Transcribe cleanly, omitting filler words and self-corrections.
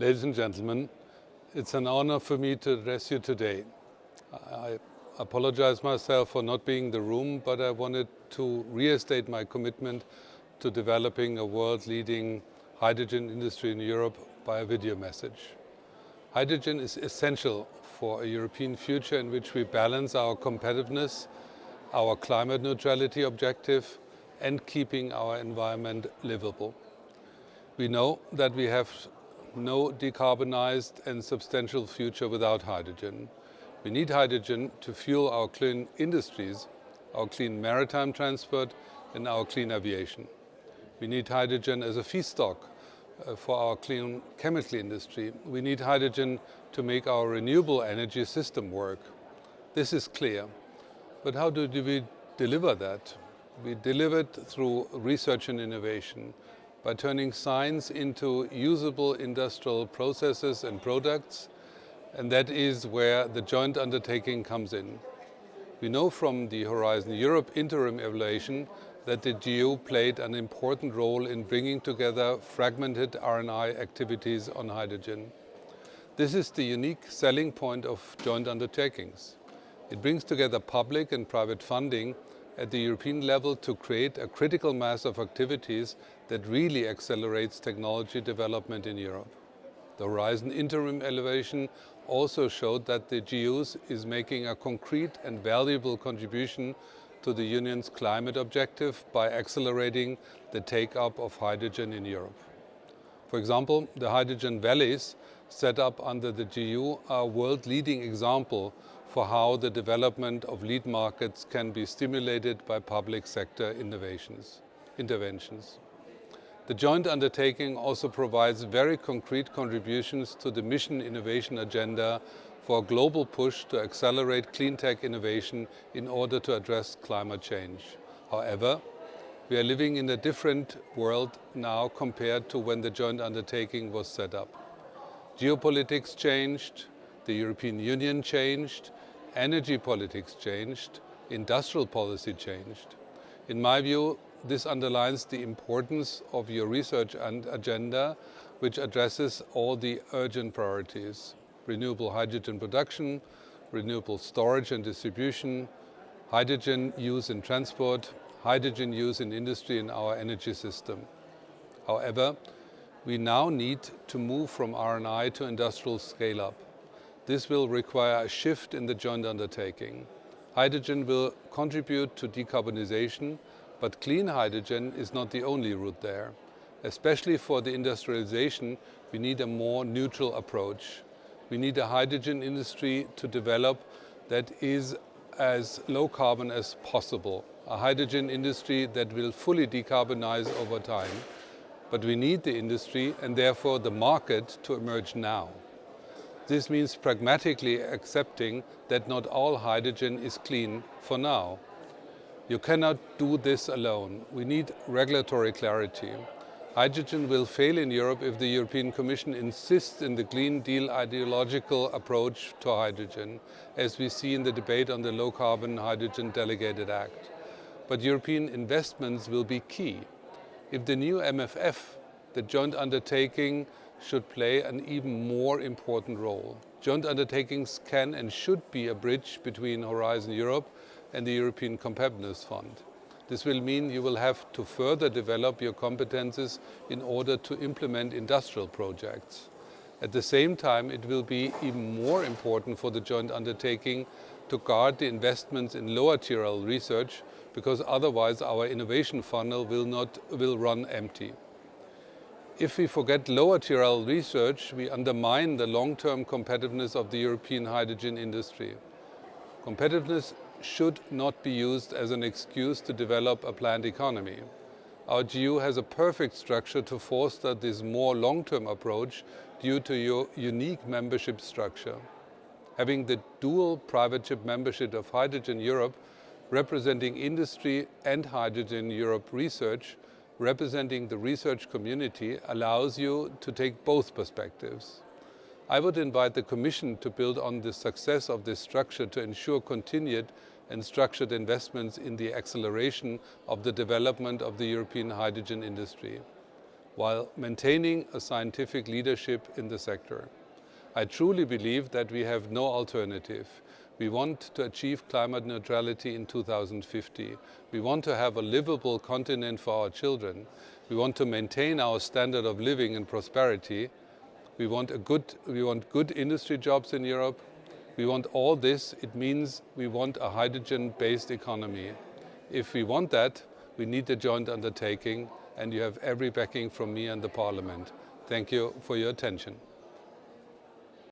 Ladies and gentlemen, it's an honor for me to address you today. I apologize myself for not being in the room, but I wanted to reinstate my commitment to developing a world-leading hydrogen industry in Europe by a video message. Hydrogen is essential for a European future in which we balance our competitiveness, our climate neutrality objective, and keeping our environment livable. We know that we have no decarbonized and substantial future without hydrogen. We need hydrogen to fuel our clean industries, our clean maritime transport and our clean aviation. We need hydrogen as a feedstock for our clean chemical industry. We need hydrogen to make our renewable energy system work. This is clear. But how do we deliver that? We deliver it through research and innovation, by turning science into usable industrial processes and products, and that is where the joint undertaking comes in. We know from the Horizon Europe interim evaluation that the GU played an important role in bringing together fragmented R&I activities on hydrogen. This is the unique selling point of joint undertakings. It brings together public and private funding at the European level to create a critical mass of activities that really accelerates technology development in Europe. The Horizon interim evaluation also showed that the GUs is making a concrete and valuable contribution to the Union's climate objective by accelerating the take-up of hydrogen in Europe. For example, the hydrogen valleys set up under the GU are a world-leading example for how the development of lead markets can be stimulated by public sector interventions. The joint undertaking also provides very concrete contributions to the mission innovation agenda for a global push to accelerate clean tech innovation in order to address climate change. However, we are living in a different world now compared to when the joint undertaking was set up. Geopolitics changed, the European Union changed, energy politics changed, industrial policy changed. In my view, this underlines the importance of your research and agenda, which addresses all the urgent priorities: renewable hydrogen production, renewable storage and distribution, hydrogen use in transport, hydrogen use in industry and our energy system. However, we now need to move from R&I to industrial scale-up. This will require a shift in the joint undertaking. Hydrogen will contribute to decarbonization, but clean hydrogen is not the only route there. Especially for the industrialization, we need a more neutral approach. We need a hydrogen industry to develop that is as low carbon as possible. A hydrogen industry that will fully decarbonize over time. But we need the industry and therefore the market to emerge now. This means pragmatically accepting that not all hydrogen is clean for now. You cannot do this alone. We need regulatory clarity. Hydrogen will fail in Europe if the European Commission insists in the Green Deal ideological approach to hydrogen, as we see in the debate on the Low Carbon Hydrogen Delegated Act. But European investments will be key. If the new MFF, the joint undertaking, should play an even more important role. Joint undertakings can and should be a bridge between Horizon Europe and the European Competitiveness Fund. This will mean you will have to further develop your competences in order to implement industrial projects. At the same time, it will be even more important for the joint undertaking to guard the investments in lower tier research, because otherwise our innovation funnel will run empty. If we forget lower tier research, we undermine the long-term competitiveness of the European hydrogen industry. Competitiveness should not be used as an excuse to develop a planned economy. Our GU has a perfect structure to foster this more long-term approach due to your unique membership structure. Having the dual private membership of Hydrogen Europe, representing industry, and Hydrogen Europe research, representing the research community, allows you to take both perspectives. I would invite the Commission to build on the success of this structure to ensure continued and structured investments in the acceleration of the development of the European hydrogen industry. while maintaining a scientific leadership in the sector. I truly believe that we have no alternative. We want to achieve climate neutrality in 2050. We want to have a livable continent for our children. We want to maintain our standard of living and prosperity. We want good industry jobs in Europe. We want all this. It means we want a hydrogen-based economy. If we want that, we need a joint undertaking, and you have every backing from me and the Parliament. Thank you for your attention.